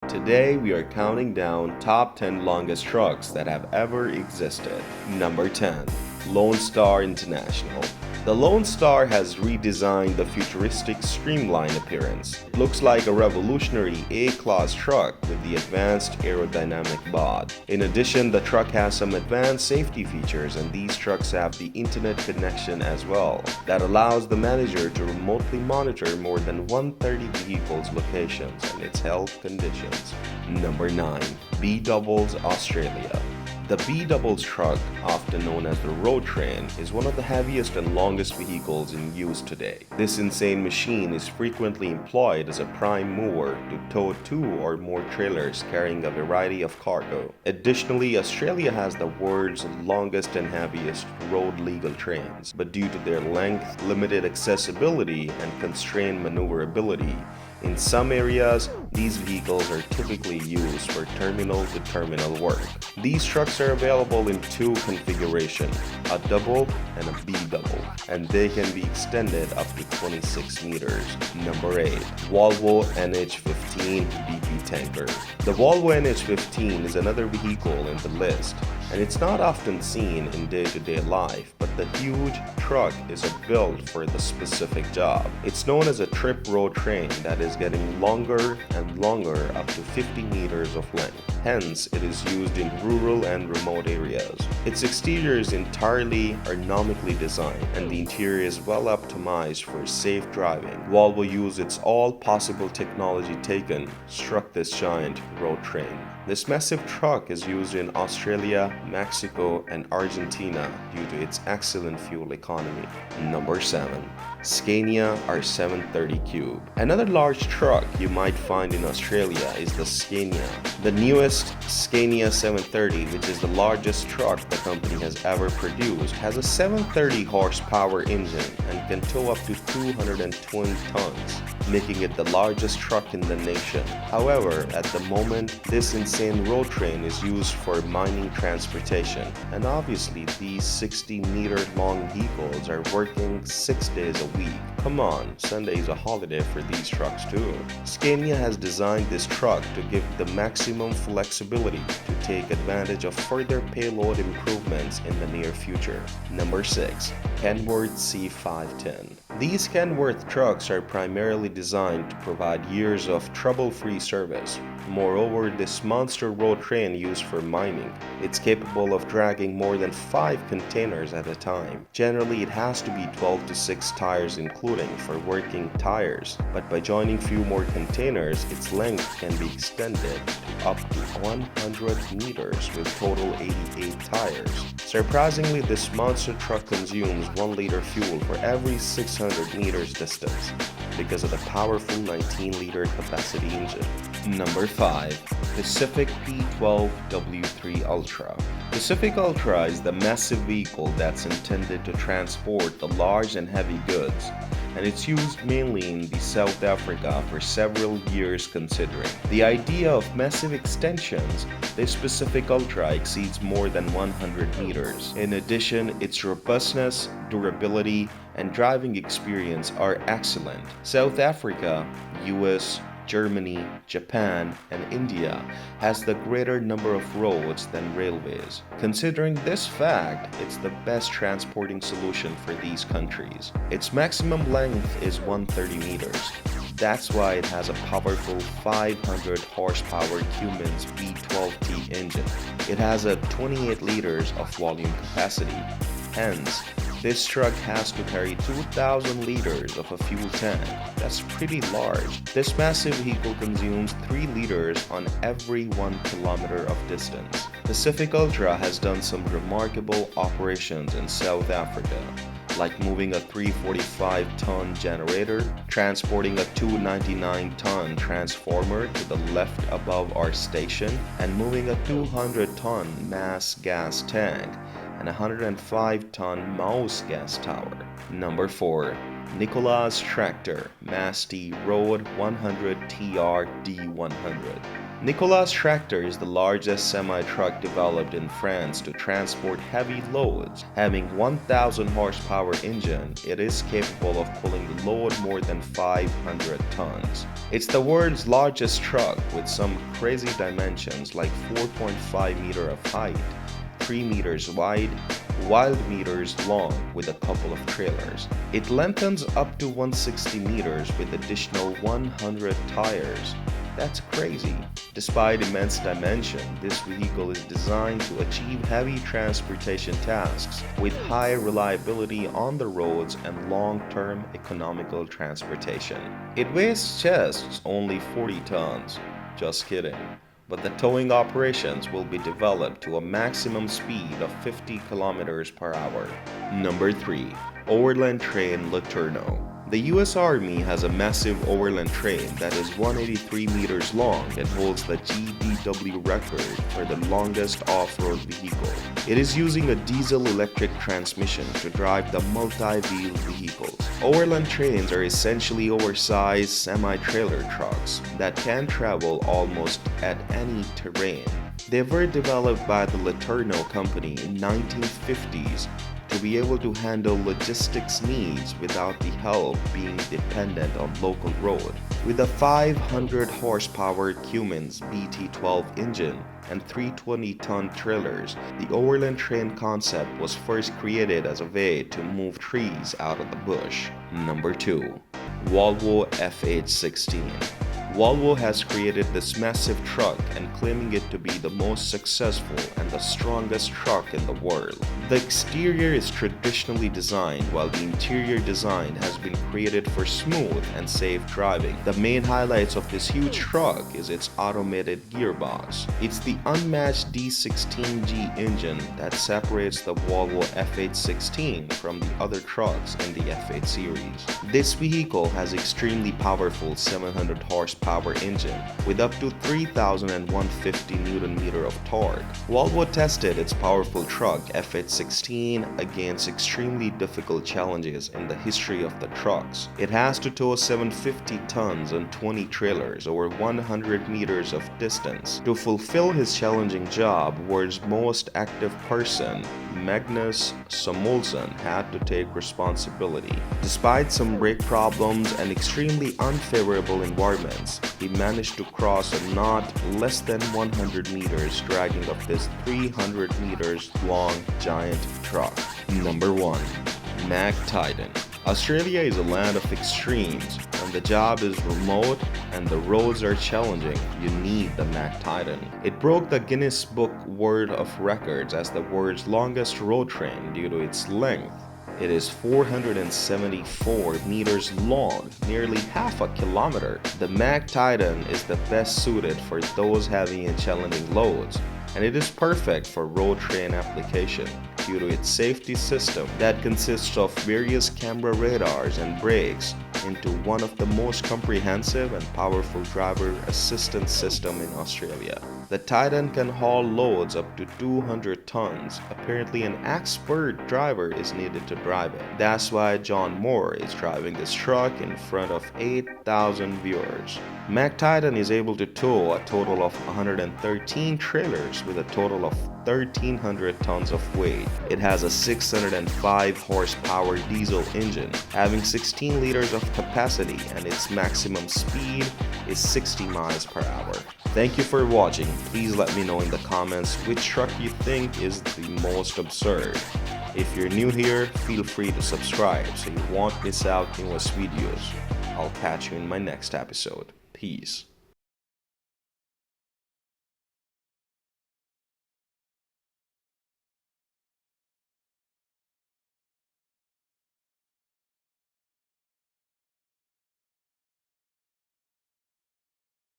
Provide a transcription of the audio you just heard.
Today we are counting down top 10 longest trucks that have ever existed. Number 10. Lone Star International. The Lone Star has redesigned the futuristic streamline appearance. It looks like a revolutionary A-class truck with the advanced aerodynamic bod. In addition, the truck has some advanced safety features, and these trucks have the internet connection as well that allows the manager to remotely monitor more than 130 vehicles' locations and its health conditions. Number 9. B-Doubles Australia. The B-Doubles truck, often known as the road train, is one of the heaviest and longest vehicles in use today. This insane machine is frequently employed as a prime mover to tow 2 or more trailers carrying a variety of cargo. Additionally, Australia has the world's longest and heaviest road legal trains, but due to their length, limited accessibility, and constrained maneuverability, in some areas, these vehicles are typically used for terminal-to-terminal work. These trucks are available in 2 configurations, a double and a B-double, and they can be extended up to 26 meters. Number 8. Volvo NH15 BP Tanker. The Volvo NH15 is another vehicle in the list, and it's not often seen in day-to-day life, but the huge truck is built for the specific job. It's known as a trip road train that is getting longer and longer, up to 50 meters of length. Hence, it is used in rural and remote areas. Its exterior is entirely ergonomically designed, and the interior is well optimized for safe driving. Volvo used its all possible technology taken struck this giant road train. This massive truck is used in Australia, Mexico, and Argentina due to its excellent fuel economy. Number 7. Scania R730 Cube. Another large truck you might find in Australia is the Scania. The newest Scania 730, which is the largest truck the company has ever produced, has a 730 horsepower engine and can tow up to 220 tons, making it the largest truck in the nation. However, at the moment, this insane road train is used for mining transportation, and obviously these 60-meter long vehicles are working 6 days a week. Come on, Sunday is a holiday for these trucks too. Scania has designed this truck to give the maximum flexibility to take advantage of further payload improvements in the near future. Number 6. Kenworth C510. These Kenworth trucks are primarily designed to provide years of trouble-free service. Moreover, this monster road train used for mining, it's capable of dragging more than 5 containers at a time. Generally, it has to be 12 to 6 tires including for working tires, but by joining few more containers, its length can be extended to up to 100 meters with total 88 tires. Surprisingly, this monster truck consumes 1 liter fuel for every 600 meters distance because of the powerful 19-liter capacity engine. Number 5. Pacific P12 W3 Ultra. Pacific Ultra is the massive vehicle that's intended to transport the large and heavy goods, and it's used mainly in South Africa for several years considering. The idea of massive extensions, this Pacific Ultra exceeds more than 100 meters. In addition, its robustness, durability, and driving experience are excellent. South Africa, US, Germany, Japan, and India has the greater number of roads than railways. Considering this fact, it's the best transporting solution for these countries. Its maximum length is 130 meters. That's why it has a powerful 500 horsepower Cummins V12T engine. It has a 28 liters of volume capacity. Hence, this truck has to carry 2,000 liters of a fuel tank. That's pretty large. This massive vehicle consumes 3 liters on every 1 kilometer of distance. Pacific Ultra has done some remarkable operations in South Africa, like moving a 345-ton generator, transporting a 299-ton transformer to the left above our station, and moving a 200-ton mass gas tank and a 105-ton mouse gas tower. Number 4. Nikola's Tractor Mass T Road 100 TR D100. Nicolas Tractor is the largest semi-truck developed in France to transport heavy loads. Having 1,000 horsepower engine, it is capable of pulling the load more than 500 tons. It's the world's largest truck with some crazy dimensions like 4.5 meters of height, 3 meters wide, meters long with a couple of trailers. It lengthens up to 160 meters with additional 100 tires. That's crazy. Despite immense dimension, this vehicle is designed to achieve heavy transportation tasks with high reliability on the roads and long-term economical transportation. It weighs just only 40 tons. Just kidding. But the towing operations will be developed to a maximum speed of 50 kilometers per hour. Number 3. Overland Train Letourneau. The US Army has a massive overland train that is 183 meters long and holds the GDW record for the longest off-road vehicle. It is using a diesel-electric transmission to drive the multi-wheel vehicles. Overland trains are essentially oversized semi-trailer trucks that can travel almost at any terrain. They were developed by the Letourneau company in 1950s to be able to handle logistics needs without the help being dependent on local road. With a 500 horsepower Cummins BT12 engine and 320-ton trailers, the overland train concept was first created as a way to move trees out of the bush. Number 2. Volvo FH16. Volvo has created this massive truck and claiming it to be the most successful and the strongest truck in the world. The exterior is traditionally designed while the interior design has been created for smooth and safe driving. The main highlights of this huge truck is its automated gearbox. It's the unmatched D16G engine that separates the Volvo FH16 from the other trucks in the F8 series. This vehicle has extremely powerful 700 horsepower engine with up to 3,150 Nm of torque. Volvo tested its powerful truck F816 against extremely difficult challenges in the history of the trucks. It has to tow 750 tons on 20 trailers over 100 meters of distance. To fulfill his challenging job, world's most active person, Magnus Samuelsson, had to take responsibility. Despite some brake problems and extremely unfavorable environments, he managed to cross a not less than 100 meters, dragging up this 300 meters long giant truck. Number 1. Mack Titan. Australia is a land of extremes. When the job is remote and the roads are challenging, you need the Mack Titan. It broke the Guinness Book World of Records as the world's longest road train due to its length. It is 474 meters long, nearly half a kilometer. The Mack Titan is the best suited for those having challenging loads, and it is perfect for road train application due to its safety system that consists of various camera radars and brakes into one of the most comprehensive and powerful driver assistance system in Australia. The Titan can haul loads up to 200 tons. Apparently an expert driver is needed to drive it. That's why John Moore is driving this truck in front of 8,000 viewers. Mack Titan is able to tow a total of 113 trailers with a total of 1,300 tons of weight. It has a 605 horsepower diesel engine, having 16 liters of capacity, and its maximum speed is 60 miles per hour. Thank you for watching. Please let me know in the comments which truck you think is the most absurd. If you're new here, feel free to subscribe so you won't miss out newest videos. I'll catch you in my next episode. Peace.